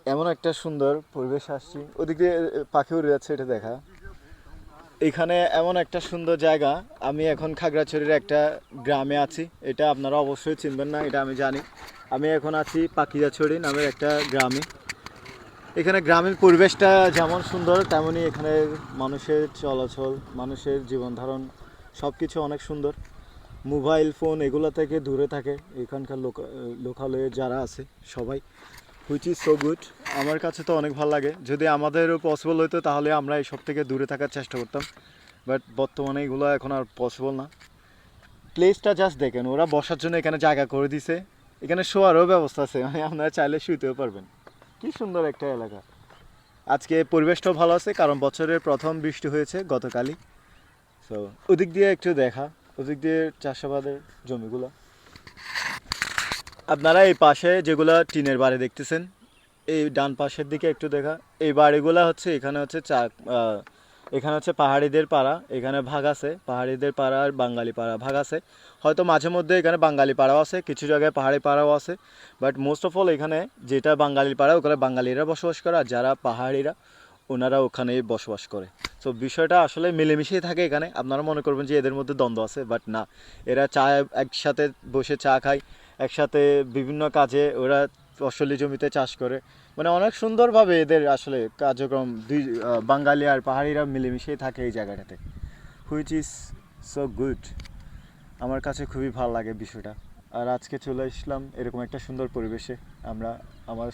এমন একটা সুন্দর পরিবেশ আসছি, ওদিক দিয়ে পাখি উড়ে যাচ্ছে, এটা দেখা। এখানে এমন একটা সুন্দর জায়গা। আমি এখন খাগড়াছড়ির একটা গ্রামে আছি, এটা আপনারা অবশ্যই চিনবেন না, এটা আমি জানি। আমি এখন আছি পাখিয়াছড়ি নামের একটা গ্রামে। এখানে গ্রামীণ পরিবেশটা যেমন সুন্দর, তেমনই এখানে মানুষের চলাচল, মানুষের জীবন ধারণ সব কিছু অনেক সুন্দর। মোবাইল ফোন এগুলো থেকে দূরে থাকে এখানকার লোকালয়ে যারা আছে সবাই, হুইচ ইজ সো গুড। আমার কাছে তো অনেক ভালো লাগে। যদি আমাদেরও পসিবল হতো তাহলে আমরা এইসব থেকে দূরে থাকার চেষ্টা করতাম, বাট বর্তমানে এগুলো এখন আর পসিবল না। প্লেসটা জাস্ট দেখেন, ওরা বসার জন্য এখানে জায়গা করে দিছে, এখানে শোয়ারও ব্যবস্থা আছে, মানে আপনারা চাইলে শুইতেও পারবেন। কি সুন্দর একটা এলাকা। আজকে পরিবেশটাও ভালো আছে কারণ বছরের প্রথম বৃষ্টি হয়েছে গতকালই। সো ওদিক দিয়ে একটু দেখা, ওদিক দিয়ে চাষাবাদের জমিগুলো। আপনারা এই পাশে যেগুলো টিনের বাড়ি দেখতেছেন, এই ডান পাশের দিকে একটু দেখা, এই বাড়িগুলো হচ্ছে এখানে হচ্ছে এখানে হচ্ছে পাহাড়িদের পাড়া, এখানে ভাগ আছে পাহাড়িদের পাড়া আর বাঙালি পাড়া ভাগ আছে। হয়তো মাঝে মধ্যে এখানে বাঙালি পাড়াও আছে, কিছু জায়গায় পাহাড়ি পাড়াও আছে, বাট মোস্ট অফ অল এখানে যেটা বাঙালি পাড়া ওখানে বাঙালিরা বসবাস করে, আর যারা পাহাড়িরা ওনারা ওখানেই বসবাস করে। সো বিষয়টা আসলে মিলেমিশেই থাকে এখানে। আপনারা মনে করবেন যে এদের মধ্যে দ্বন্দ্ব আছে, বাট না। এরা চা একসাথে বসে চা খায়, একসাথে বিভিন্ন কাজে ওরা ফসলি জমিতে চাষ করে, মানে অনেক সুন্দরভাবে এদের আসলে কার্যক্রম। দুই বাঙালি আর পাহাড়িরা মিলেমিশেই থাকে এই জায়গাটাতে, হুইচ ইজ সো গুড। আমার কাছে খুবই ভালো লাগে বিষয়টা। আর আজকে চলে আসলাম এরকম একটা সুন্দর পরিবেশে। আমরা আমার